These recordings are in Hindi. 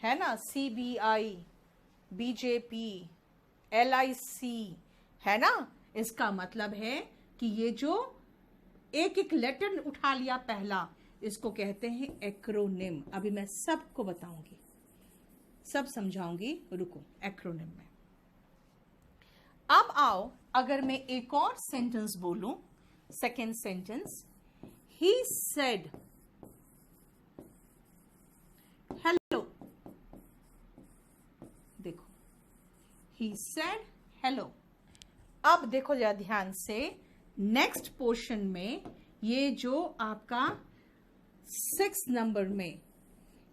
है ना, CBI, BJP, LIC, है ना। इसका मतलब है कि ये जो एक एक लेटर उठा लिया पहला, इसको कहते हैं एक्रोनिम। अभी मैं सबको बताऊंगी, सब समझाऊंगी, रुको। एक्रोनिम में अब आओ, अगर मैं एक और सेंटेंस बोलूं, second sentence, he said hello. देखो, ही सेड हेलो। अब देखो जरा ध्यान से, नेक्स्ट पोर्शन में ये जो आपका 6 नंबर में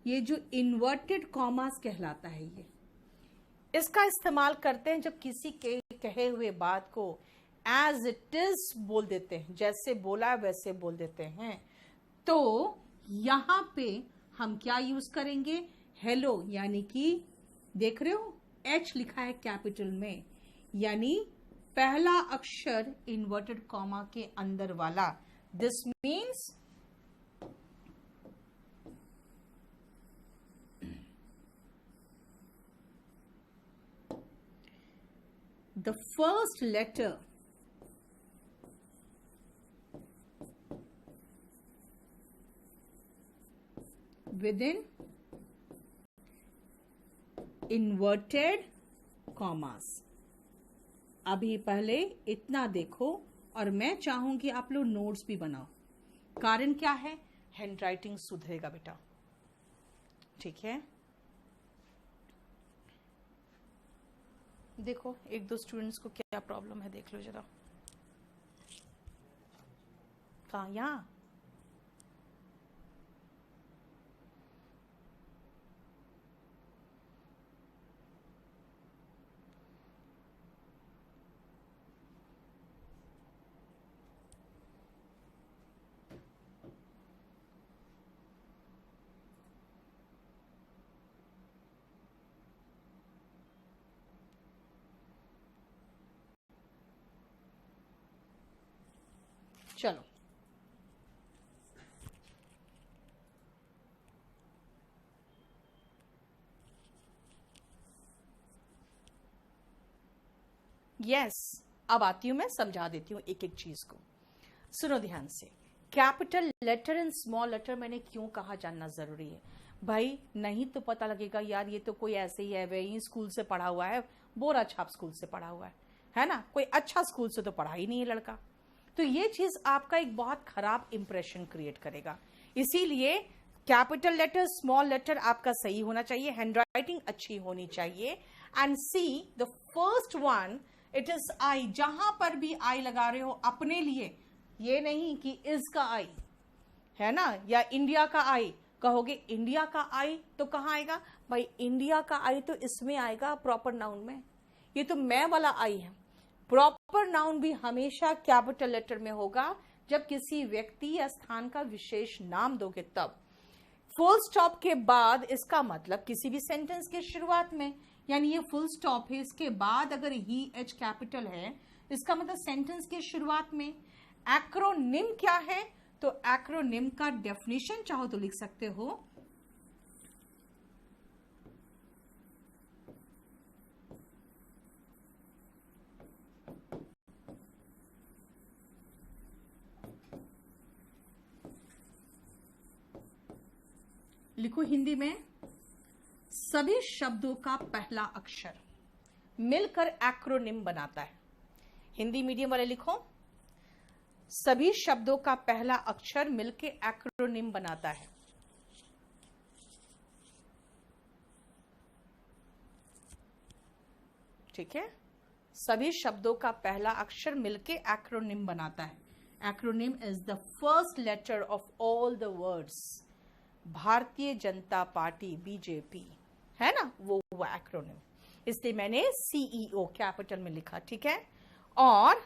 ये जो इन्वर्टेड कॉमास कहलाता है, ये इसका इस्तेमाल करते हैं जब किसी के कहे हुए बात को एज इट इज बोल देते हैं, जैसे बोला वैसे बोल देते हैं। तो यहां पे हम क्या यूज करेंगे, हेलो, यानी कि देख रहे हो H लिखा है कैपिटल में, यानी पहला अक्षर इन्वर्टेड कॉमा के अंदर वाला। This means the first letter within inverted commas। अभी पहले इतना देखो, और मैं चाहूंगी आप लोग नोट्स भी बनाओ। कारण क्या है, हैंड राइटिंग सुधरेगा बेटा, ठीक है। देखो एक दो स्टूडेंट्स को क्या प्रॉब्लम है, देख लो जरा। कहाँ, यहाँ? चलो, यस, अब आती हूं, मैं समझा देती हूं एक एक चीज को। सुनो ध्यान से, capital letter and small letter मैंने क्यों कहा जानना जरूरी है भाई। नहीं तो पता लगेगा यार ये तो कोई ऐसे ही है, वही स्कूल से पढ़ा हुआ है, बोरा छाप स्कूल से पढ़ा हुआ है ना, कोई अच्छा स्कूल से तो पढ़ा ही नहीं है लड़का। तो ये चीज आपका एक बहुत खराब इंप्रेशन क्रिएट करेगा। इसीलिए कैपिटल लेटर स्मॉल लेटर आपका सही होना चाहिए, हैंडराइटिंग अच्छी होनी चाहिए। And see the first one, it is I. जहां पर भी आई लगा रहे हो अपने लिए, ये नहीं कि इज का आई है ना, या इंडिया का आई, कहोगे इंडिया का आई तो कहां आएगा भाई, इंडिया का आई तो इसमें आएगा प्रॉपर नाउन में, ये तो मैं वाला आई है। प्रॉपर नाउन भी हमेशा कैपिटल लेटर में होगा जब किसी व्यक्ति या स्थान का विशेष नाम दोगे तब। फुल स्टॉप के बाद, इसका मतलब किसी भी सेंटेंस के शुरुआत में, यानी ये फुल स्टॉप है, इसके बाद अगर ही एच कैपिटल है, इसका मतलब सेंटेंस के शुरुआत में। एक्रोनिम क्या है, तो एक्रोनिम का डेफिनेशन चाहो तो लिख सकते हो, लिखो हिंदी में, सभी शब्दों का पहला अक्षर मिलकर एक्रोनिम बनाता है। हिंदी मीडियम वाले लिखो, सभी शब्दों का पहला अक्षर मिलकर एक्रोनिम बनाता है। ठीक है, सभी शब्दों का पहला अक्षर मिलकर एक्रोनिम बनाता है। Acronym is the first letter of all the words. Bharatiya Janata party BJP है ना, वो हुआ एक्रोनिम, इसलिए मैंने सीईओ कैपिटल में लिखा, ठीक है। और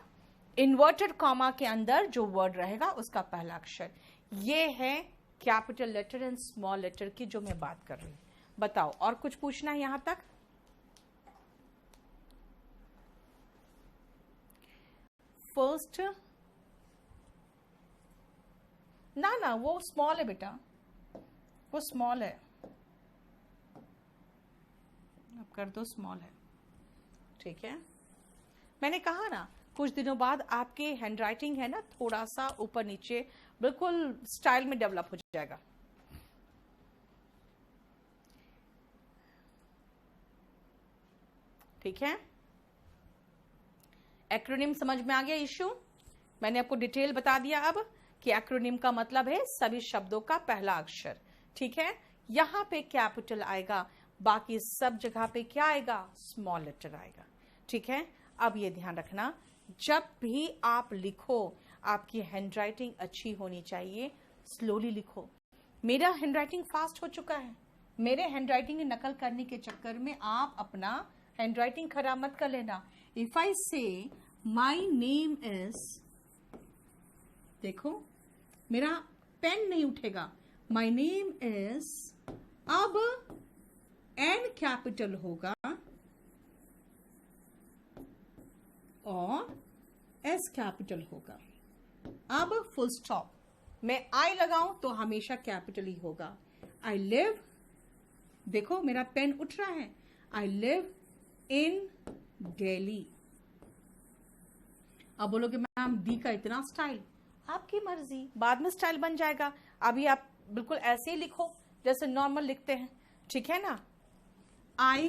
इन्वर्टेड कॉमा के अंदर जो वर्ड रहेगा उसका पहला अक्षर, ये है capital letter and small letter की जो मैं बात कर रही हूं। बताओ और कुछ पूछना है यहां तक? फर्स्ट ना वो स्मॉल है बेटा, वो स्मॉल है। कर दो स्मॉल है, ठीक है। मैंने कहा ना कुछ दिनों बाद आपके हैंडराइटिंग है ना थोड़ा सा ऊपर नीचे बिल्कुल स्टाइल में डेवलप हो जाएगा। ठीक है, एक्रोनिम समझ में आ गया इशू। मैंने आपको डिटेल बता दिया अब कि एक्रोनिम का मतलब है सभी शब्दों का पहला अक्षर, ठीक है। यहां पे कैपिटल आएगा, बाकी सब जगह पे क्या आएगा, स्मॉल लेटर आएगा, ठीक है। अब ये ध्यान रखना, जब भी आप लिखो आपकी हैंडराइटिंग अच्छी होनी चाहिए, स्लोली लिखो। मेरा हैंडराइटिंग फास्ट हो चुका है, मेरे हैंडराइटिंग की नकल करने के चक्कर में आप अपना हैंडराइटिंग खराब मत कर लेना। इफ आई से माई नेम इज, देखो मेरा पेन नहीं उठेगा, माई नेम इज, अब एन कैपिटल होगा और एस कैपिटल होगा। अब फुल स्टॉप, मैं आई लगाऊं तो हमेशा कैपिटल ही होगा। आई लिव, देखो मेरा पेन उठ रहा है, आई लिव इन दिल्ली। अब बोलोगे मैम डी का इतना स्टाइल, आपकी मर्जी, बाद में स्टाइल बन जाएगा। अभी आप बिल्कुल ऐसे ही लिखो जैसे नॉर्मल लिखते हैं, ठीक है ना। I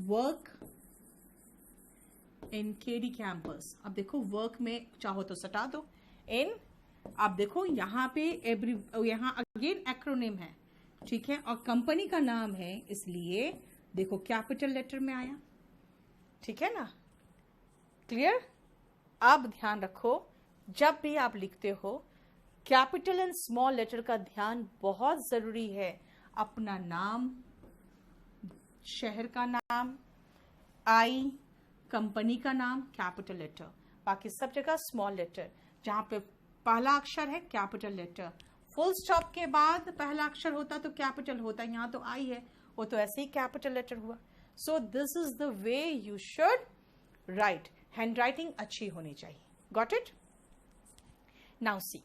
work in KD campus, अब देखो वर्क में चाहो तो सटा दो इन, अब देखो यहाँ पे एवरी, यहाँ अगेन एक्रोनिम है, ठीक है, और कंपनी का नाम है इसलिए देखो कैपिटल लेटर में आया, ठीक है ना, क्लियर। अब ध्यान रखो जब भी आप लिखते हो कैपिटल एंड स्मॉल लेटर का ध्यान बहुत जरूरी है। अपना नाम, शहर का नाम, आई, कंपनी का नाम कैपिटल लेटर, बाकी सब जगह स्मॉल लेटर। जहां पे पहला अक्षर है कैपिटल लेटर, फुल स्टॉप के बाद पहला अक्षर होता तो कैपिटल होता, यहाँ तो आई है, वो तो ऐसे ही कैपिटल लेटर हुआ। So this is the way you should write, handwriting अच्छी होनी चाहिए। Got it? Now see,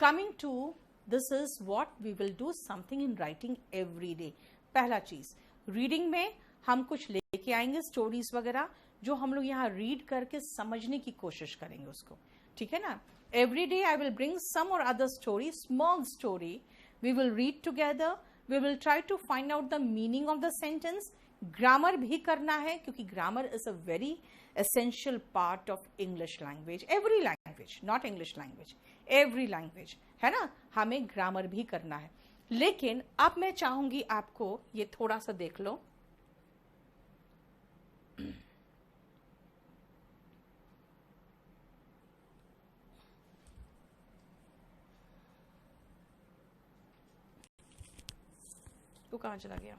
coming to this is what we will do something in writing every day. पहला चीज, रीडिंग में हम कुछ लेके आएंगे स्टोरीज वगैरह, जो हम लोग यहाँ रीड करके समझने की कोशिश करेंगे उसको, ठीक है ना। Every day I will bring some और other story, small story, we will read together, we will try to find out the meaning of the sentence. Grammar भी करना है क्योंकि grammar is a very essential part of English language, every language, not English language, every language, है ना, हमें ग्रामर भी करना है। लेकिन अब मैं चाहूंगी आपको ये थोड़ा सा देख लो, तो कहां चला गया,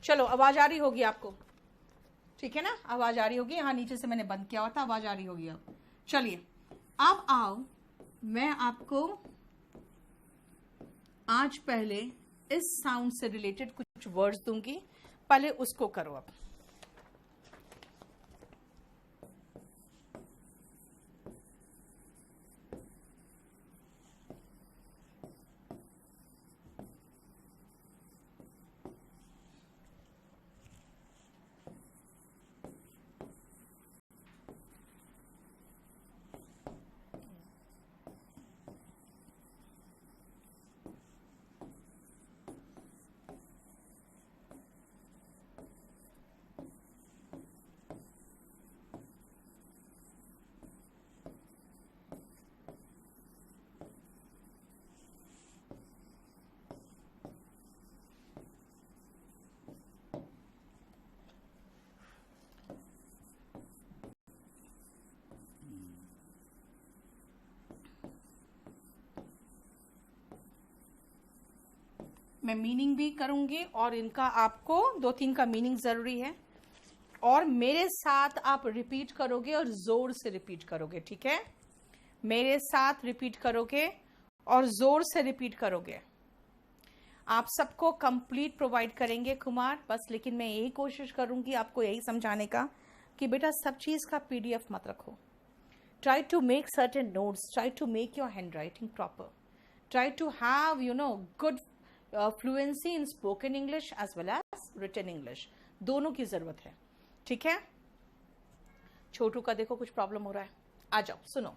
चलो आवाज आ रही होगी आपको, ठीक है ना, आवाज आ रही होगी, यहाँ नीचे से मैंने बंद किया हुआ था, आवाज आ रही होगी अब। चलिए अब आओ, मैं आपको आज पहले इस साउंड से रिलेटेड कुछ वर्ड्स दूंगी, पहले उसको करो। अब मैं मीनिंग भी करूंगी और इनका आपको 2-3 का मीनिंग जरूरी है, और मेरे साथ आप रिपीट करोगे और जोर से रिपीट करोगे, ठीक है? मेरे साथ रिपीट करोगे और जोर से रिपीट करोगे। आप सबको कंप्लीट प्रोवाइड करेंगे कुमार, बस लेकिन मैं यही कोशिश करूंगी आपको यही समझाने का कि बेटा सब चीज का पीडीएफ मत रखो। Try to make certain notes, try to make your handwriting proper, try to have good fluency in spoken English as well as written English, दोनों की जरूरत है, ठीक है? छोटू का देखो कुछ प्रॉब्लम हो रहा है, आ जाओ सुनो।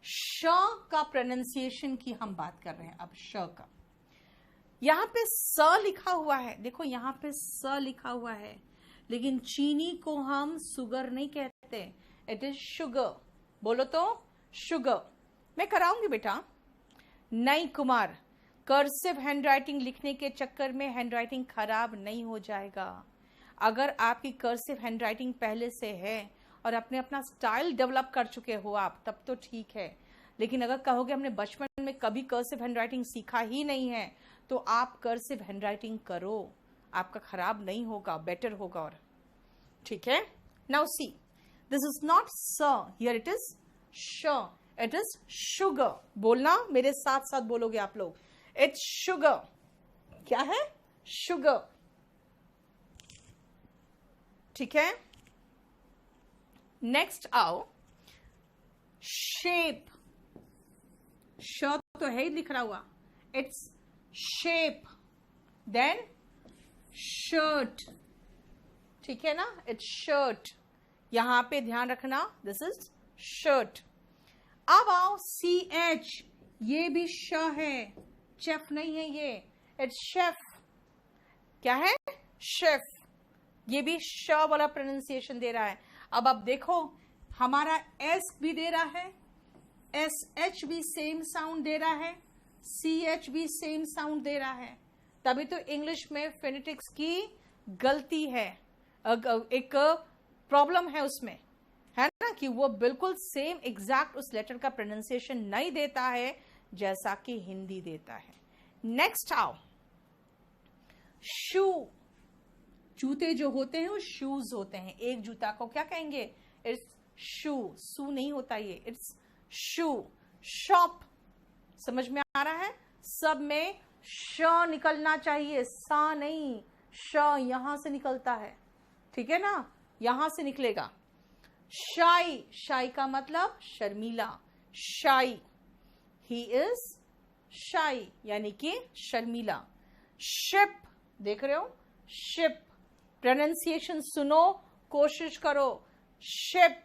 श का प्रोनाउंसिएशन की हम बात कर रहे हैं अब। श का यहां पे स लिखा हुआ है, देखो यहां पे स लिखा हुआ है, लेकिन चीनी को हम सुगर नहीं कहते, इट इज शुगर। बोलो तो शुगर। मैं कराऊंगी बेटा। नहीं कुमार, कर्सिव हैंडराइटिंग लिखने के चक्कर में हैंडराइटिंग खराब नहीं हो जाएगा। अगर आपकी कर्सिव हैंडराइटिंग पहले से है और अपने अपना स्टाइल डेवलप कर चुके हो आप, तब तो ठीक है, लेकिन अगर कहोगे हमने बचपन में कभी कर्सिव हैंडराइटिंग सीखा ही नहीं है, तो आप कर्सिव हैंडराइटिंग करो, आपका खराब नहीं होगा, बेटर होगा। और ठीक है, now see, this is not स, हियर इट इज श, इट इज शुगर। बोलना मेरे साथ साथ बोलोगे आप लोग, इट्स शुगर। क्या है? शुगर, ठीक है? नेक्स्ट आओ, शेप। श तो है ही लिख रहा हुआ, इट्स शेप। देन शर्ट, ठीक है ना, इट्स शर्ट। यहां पे ध्यान रखना, दिस इज शर्ट। अब आओ सी एच, ये भी श है, शेफ नहीं है ये, इट्स शेफ। क्या है? शेफ। ये भी श वाला प्रोनाउंसिएशन दे रहा है। अब आप देखो, हमारा एस भी दे रहा है, एस एच भी सेम साउंड दे रहा है, सी एच भी सेम साउंड दे रहा है, तभी तो इंग्लिश में फोनेटिक्स की गलती है, एक प्रॉब्लम है उसमें, है ना, कि वो बिल्कुल सेम एग्जैक्ट उस लेटर का प्रोनाउंसिएशन नहीं देता है जैसा कि हिंदी देता है। नेक्स्ट आओ, शू। जूते जो होते हैं वो शूज होते हैं, एक जूता को क्या कहेंगे? इट्स शू। सू नहीं होता ये, इट्स शू। शॉप, समझ में आ रहा है? सब में श निकलना चाहिए, सा नहीं, श यहां से निकलता है, ठीक है ना, यहां से निकलेगा। शाई, शाई का मतलब शर्मीला, शाई, ही इज शाई, यानी कि शर्मीला। शिप, देख रहे हो, शिप। प्रोनाउंसिएशन सुनो, कोशिश करो, शिप।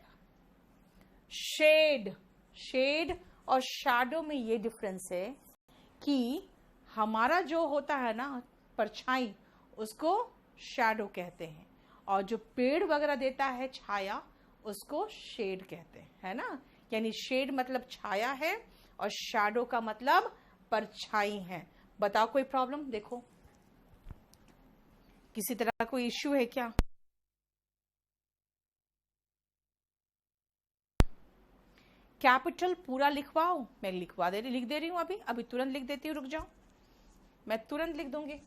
शेड, शेड और शैडो में ये डिफरेंस है कि हमारा जो होता है ना परछाई, उसको शैडो कहते हैं, और जो पेड़ वगैरह देता है छाया, उसको शेड कहते हैं, है ना। यानी शेड मतलब छाया है और शैडो का मतलब परछाई है। बताओ कोई प्रॉब्लम? देखो किसी तरह कोई इश्यू है क्या? कैपिटल पूरा लिखवाओ, मैं लिख दे रही हूं, अभी तुरंत लिख देती हूँ, रुक जाओ, मैं तुरंत लिख दूंगी।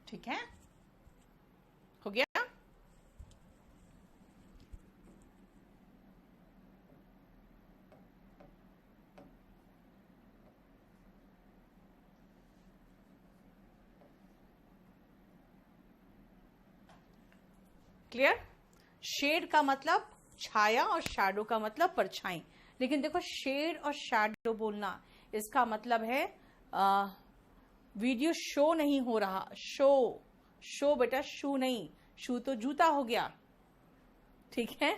ठीक है, हो गया? क्लियर? शेड का मतलब छाया और शैडो का मतलब परछाई। लेकिन देखो शेड और शैडो बोलना इसका मतलब है वीडियो शो नहीं हो रहा। शो बेटा शू नहीं, शू तो जूता हो गया, ठीक है?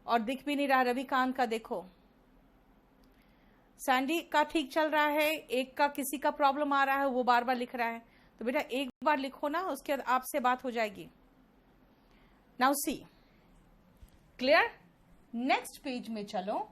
और दिख भी नहीं रहा। रविकांत का देखो, सैंडी का ठीक चल रहा है, एक का किसी का प्रॉब्लम आ रहा है, वो बार बार लिख रहा है। तो बेटा एक बार लिखो ना, उसके बाद आपसे बात हो जाएगी। Now see, clear? Next page में चलो।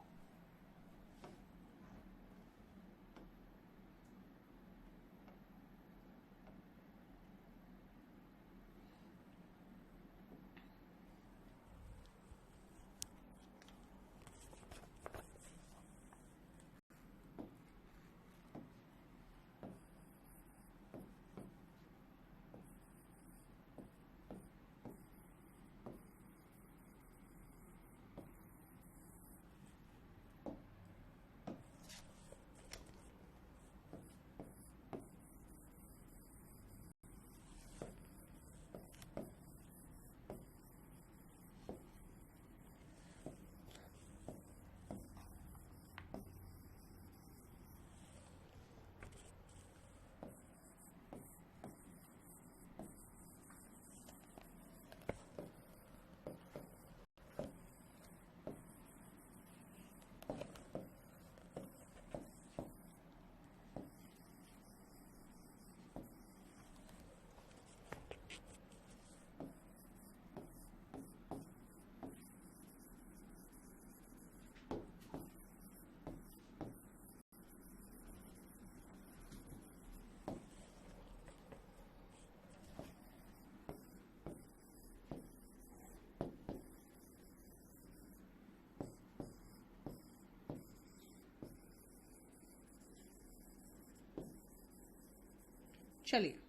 चलिए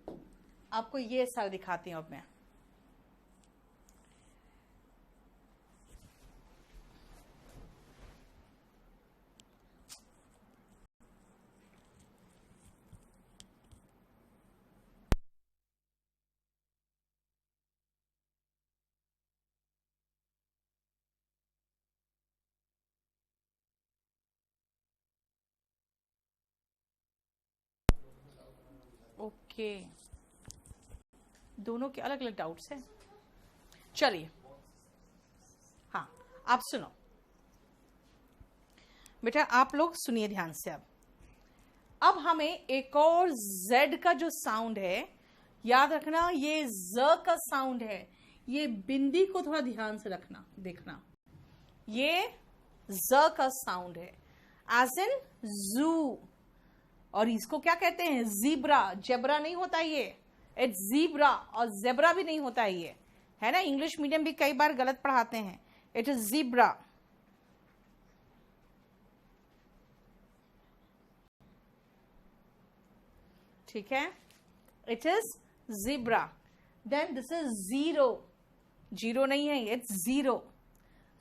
आपको ये सर दिखाती हूं अब मैं। ओके, दोनों के अलग अलग डाउट्स हैं। चलिए हाँ, आप सुनो बेटा, आप लोग सुनिए ध्यान से। अब हमें एक और Z का जो साउंड है, याद रखना ये Z का साउंड है, ये बिंदी को थोड़ा ध्यान से रखना, देखना ये Z का साउंड है, एज इन जू। और इसको क्या कहते हैं? जीब्रा। जेब्रा नहीं होता ये, इट्स जीब्रा। और जेब्रा भी नहीं होता ये, है ना? इंग्लिश मीडियम भी कई बार गलत पढ़ाते हैं। It is zebra. ठीक है, it is zebra. Then this is zero. Zero नहीं है, इट्स जीरो।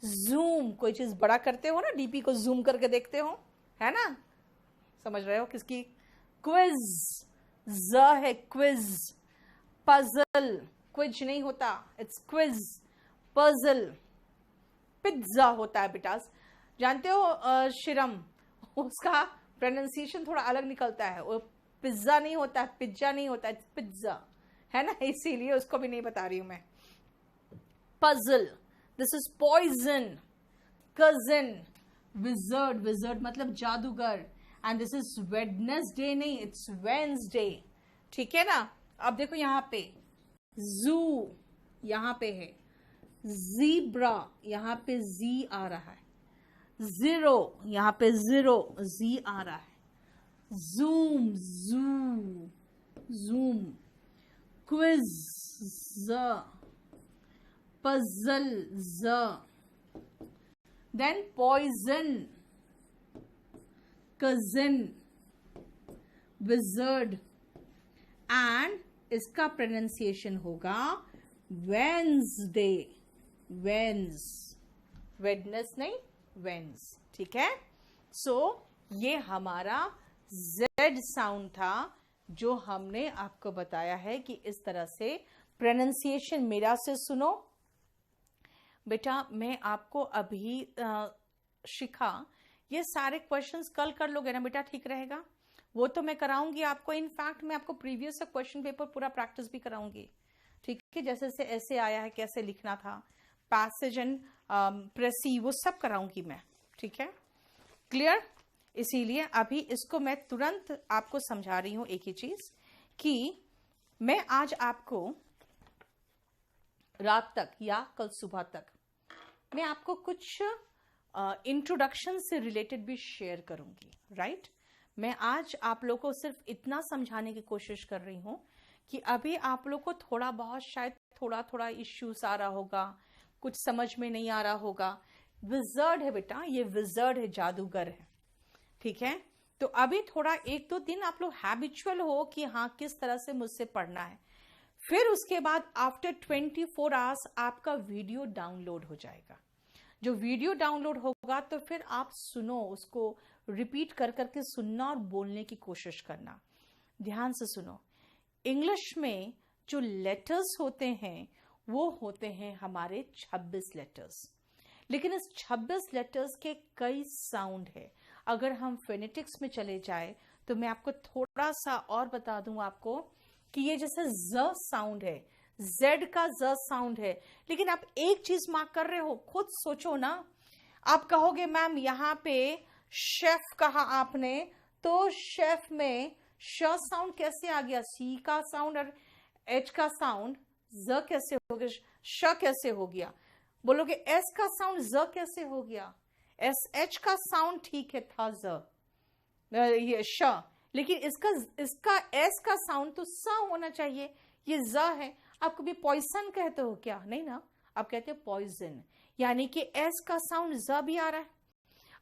जूम, कोई चीज बड़ा करते हो ना, डीपी को जूम करके देखते हो, है ना? समझ रहे हो किसकी? क्विज। ज है क्विज। पजल, क्विज नहीं होता, इट्स क्विज। पजल। पिज्जा होता है बेटा, जानते हो शिरम, उसका प्रोनाउंसिएशन थोड़ा अलग निकलता है, वो पिज्जा नहीं होता है, पिज्जा नहीं होता है, पिज्जा, है ना? इसीलिए उसको भी नहीं बता रही हूं मैं। Puzzle, this is poison. Cousin, wizard. Wizard मतलब जादूगर। एंड दिस इज वेडनेसडे नहीं, इट्स वेंसडे। ठीक है ना? अब देखो यहां पे जू यहां पे है, जीब्रा यहां पे जी आ रहा है, जीरो यहां पे जीरो जी आ रहा है, zoom zoo zoom, quiz z, puzzle z, then poison, cousin, wizard, and इसका प्रोनाउंसिएशन होगा वेंसडे। वेंस, वेडनेस नहीं, वेंस। ठीक है? सो ये हमारा जेड साउंड था, जो हमने आपको बताया है कि इस तरह से प्रोनाउंसिएशन। मेरा से सुनो, बेटा मैं आपको अभी शिखा ये सारे क्वेश्चंस कल कर लोगे ना बेटा, ठीक रहेगा? वो तो मैं कराऊंगी आपको, इनफैक्ट मैं आपको प्रीवियस क्वेश्चन पेपर पूरा प्रैक्टिस भी कराऊंगी, ठीक है? जैसे से ऐसे आया है, कैसे लिखना था, पैसेज एंड प्रेसी, वो सब कराऊंगी मैं, ठीक है? क्लियर? इसीलिए अभी इसको मैं तुरंत आपको समझा रही हूं एक ही चीज कि मैं आज आपको रात तक या कल सुबह तक मैं आपको कुछ इंट्रोडक्शन से रिलेटेड भी शेयर करूंगी, राइट? मैं आज आप लोगों को सिर्फ इतना समझाने की कोशिश कर रही हूं कि अभी आप लोग को थोड़ा बहुत शायद थोड़ा थोड़ा इश्यूज आ रहा होगा, कुछ समझ में नहीं आ रहा होगा। विजर्ड है बेटा, ये विजर्ड है, जादूगर है, ठीक है? तो अभी थोड़ा 1-2 दिन आप लोग हैबिचुअल हो कि हाँ किस तरह से मुझसे पढ़ना है। फिर उसके बाद आफ्टर 24 आवर्स आपका वीडियो डाउनलोड हो जाएगा। जो वीडियो डाउनलोड होगा तो फिर आप सुनो, उसको रिपीट कर करके सुनना और बोलने की कोशिश करना। ध्यान से सुनो, इंग्लिश में जो लेटर्स होते हैं वो होते हैं हमारे 26 लेटर्स, लेकिन इस 26 लेटर्स के कई साउंड है। अगर हम फोनेटिक्स में चले जाए तो मैं आपको थोड़ा सा और बता दूं आपको कि ये जैसे ज साउंड है, जेड का ज साउंड है, लेकिन आप एक चीज मार्क कर रहे हो, खुद सोचो ना। आप कहोगे मैम यहाँ पे शेफ कहा आपने, तो शेफ में श साउंड कैसे आ गया, सी का साउंड और एच का साउंड, ज कैसे हो गया, श कैसे हो गया? बोलोगे एस का साउंड ज कैसे हो गया? एस एच का साउंड ठीक है था ज, ये श, लेकिन इसका एस का साउंड तो स होना चाहिए, ये ज है। आप कभी पॉइजन कहते हो क्या? नहीं ना, आप कहते हो पॉइजन, यानी कि एस का साउंड ज भी आ रहा है।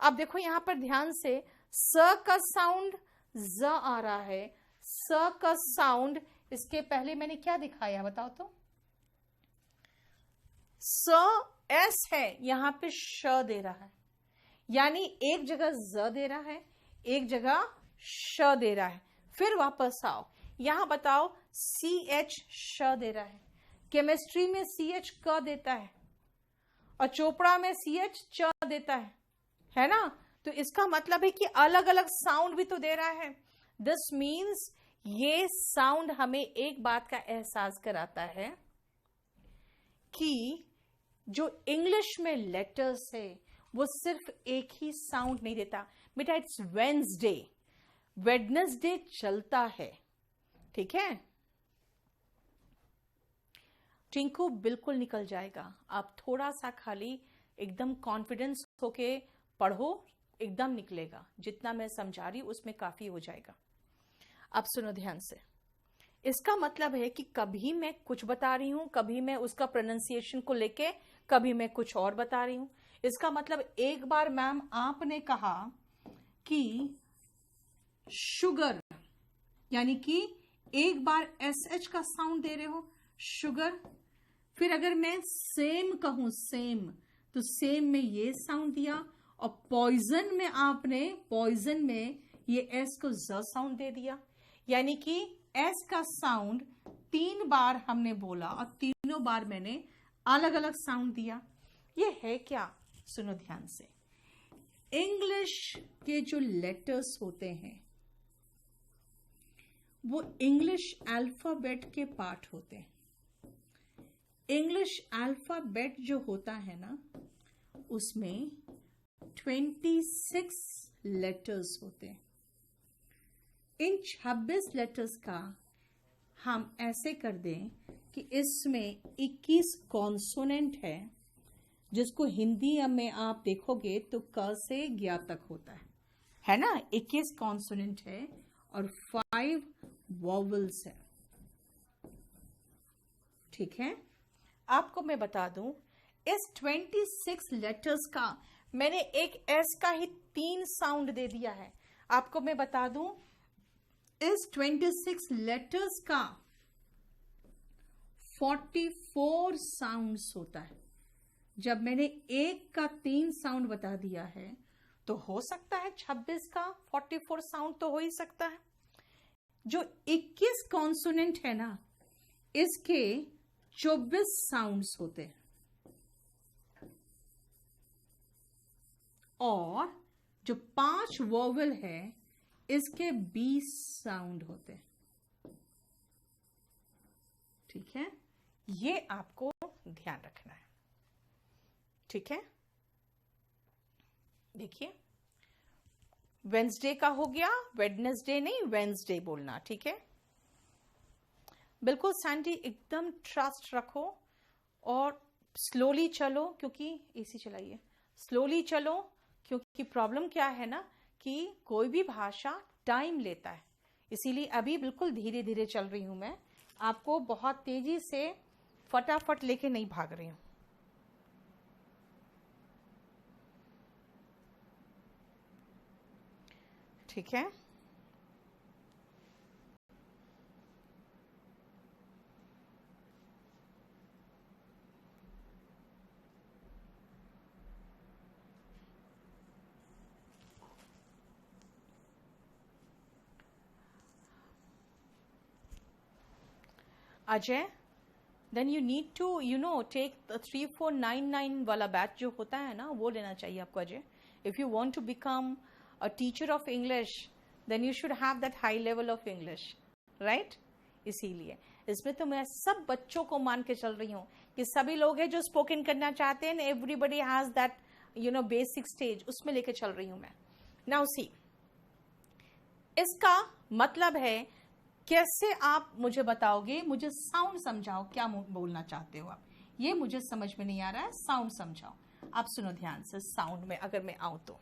अब देखो यहां पर ध्यान से, स का साउंड ज आ रहा है, स का साउंड, इसके पहले मैंने क्या दिखाया बताओ तो? स एस है, यहां पे श दे रहा है, यानी एक जगह ज दे रहा है, एक जगह श दे रहा है। फिर वापस आओ, यहां बताओ सी एच श दे रहा है, केमिस्ट्री में सी एच क देता है और चोपड़ा में सी एच च देता है ना? तो इसका मतलब है कि अलग अलग साउंड भी तो दे रहा है। दिस मीन्स ये साउंड हमें एक बात का एहसास कराता है कि जो इंग्लिश में लेटर्स है वो सिर्फ एक ही साउंड नहीं देता बेटा। इट्स वेडनेसडे, वेडनेसडे चलता है, ठीक है? टिंकू बिल्कुल निकल जाएगा, आप थोड़ा सा खाली एकदम कॉन्फिडेंस होके पढ़ो, एकदम निकलेगा। जितना मैं समझा रही हूं उसमें काफी हो जाएगा। अब सुनो ध्यान से, इसका मतलब है कि कभी मैं कुछ बता रही हूं, कभी मैं उसका प्रोनाउंसिएशन को लेके, कभी मैं कुछ और बता रही हूं। इसका मतलब एक बार मैम आपने कहा कि शुगर, यानी कि एक बार एस एच का साउंड दे रहे हो, शुगर। फिर अगर मैं सेम कहूं, सेम, तो सेम में ये साउंड दिया, और पॉइजन में आपने, पॉइजन में ये एस को ज साउंड दे दिया, यानी कि एस का साउंड 3 बार हमने बोला और तीनों बार मैंने अलग अलग साउंड दिया। ये है क्या? सुनो ध्यान से, इंग्लिश के जो लेटर्स होते हैं वो इंग्लिश अल्फाबेट के पार्ट होते हैं। इंग्लिश अल्फाबेट जो होता है ना, उसमें 26 लेटर्स होते हैं। इन 26 लेटर्स का हम ऐसे कर दें कि इसमें 21 कॉन्सोनेंट है, जिसको हिंदी में आप देखोगे तो क से ज्ञ तक होता है ना? 21 कॉन्सोनेंट है और 5 वॉवल्स है, ठीक है? आपको मैं बता दूं, इस 26 लेटर्स का मैंने एक एस का ही 3 साउंड दे दिया है। आपको मैं बता दूं, इस 26 लेटर्स का 44 साउंड्स होता है। जब मैंने एक का 3 साउंड बता दिया है तो हो सकता है 26 का 44 साउंड तो हो ही सकता है। जो 21 कॉन्सोनेंट है ना, इसके 24 साउंड्स होते हैं। और जो 5 वोवेल है इसके 20 साउंड होते हैं। ठीक है, ये आपको ध्यान रखना है। ठीक है, देखिए वेंसडे का हो गया, वेडनेसडे नहीं वेंसडे बोलना। ठीक है, बिल्कुल सैंडी, एकदम ट्रस्ट रखो और स्लोली चलो, क्योंकि एसी चलाइए, स्लोली चलो, क्योंकि प्रॉब्लम क्या है ना कि कोई भी भाषा टाइम लेता है, इसीलिए अभी बिल्कुल धीरे धीरे चल रही हूं मैं, आपको बहुत तेजी से फटाफट लेके नहीं भाग रही हूं। ठीक है, Ajay, then you need to take 3499 वाला बैच जो होता है ना, वो लेना चाहिए आपको Ajay. If you want to become a teacher of English then you should have that high level of English, right. इसीलिए इसमें तो मैं सब बच्चों को मान के चल रही हूँ कि सभी लोग हैं जो स्पोकन करना चाहते हैं, everybody has that basic stage, उसमें लेके चल रही हूं मैं। नाउ सी, इसका मतलब है कैसे आप मुझे बताओगे, मुझे साउंड समझाओ, क्या बोलना चाहते हो आप, ये मुझे समझ में नहीं आ रहा है, साउंड समझाओ। आप सुनो ध्यान से, साउंड में अगर मैं आऊं तो,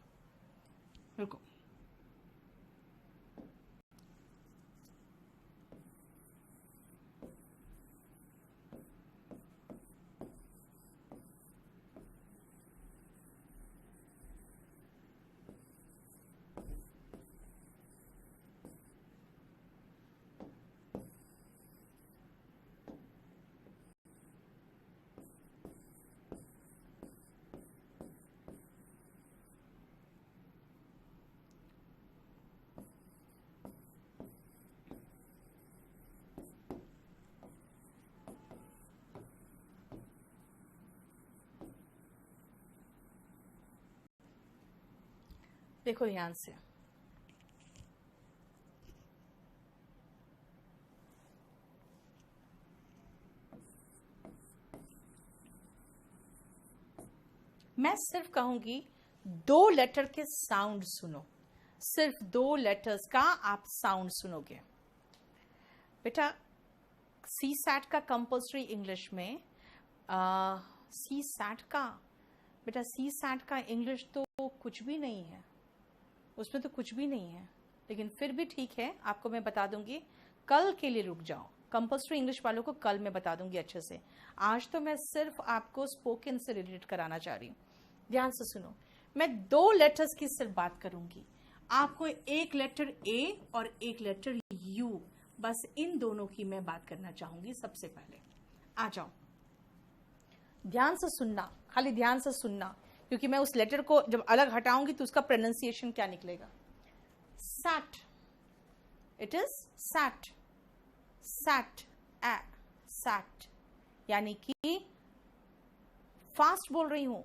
रुको, देखो ध्यान से, मैं सिर्फ कहूंगी 2 लेटर के साउंड सुनो, सिर्फ 2 लेटर्स का आप साउंड सुनोगे। बेटा सी सैट का कंपल्सरी इंग्लिश में, सी सैट का, बेटा सी सैट का इंग्लिश तो कुछ भी नहीं है, उसमें तो कुछ भी नहीं है, लेकिन फिर भी ठीक है, आपको मैं बता दूंगी, कल के लिए रुक जाओ, कंपल्सरी इंग्लिश वालों को कल मैं बता दूंगी अच्छे से। आज तो मैं सिर्फ आपको स्पोकन से रिलेटेड कराना चाह रही हूँ। ध्यान से सुनो, मैं 2 लेटर्स की सिर्फ बात करूंगी, आपको एक लेटर ए और एक लेटर यू, बस इन दोनों की मैं बात करना चाहूंगी सबसे पहले। आ जाओ, ध्यान से सुनना, खाली ध्यान से सुनना, क्योंकि मैं उस लेटर को जब अलग हटाऊंगी तो उसका प्रोनाउंसिएशन क्या निकलेगा। Sat, it is sat, sat, a sat, यानी कि फास्ट बोल रही हूं,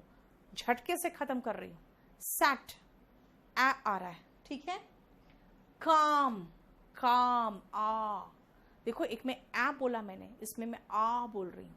झटके से खत्म कर रही हूं। सैट, ए आ रहा है, ठीक है। काम, काम, आ, देखो एक में ए बोला मैंने, इसमें मैं आ बोल रही हूं,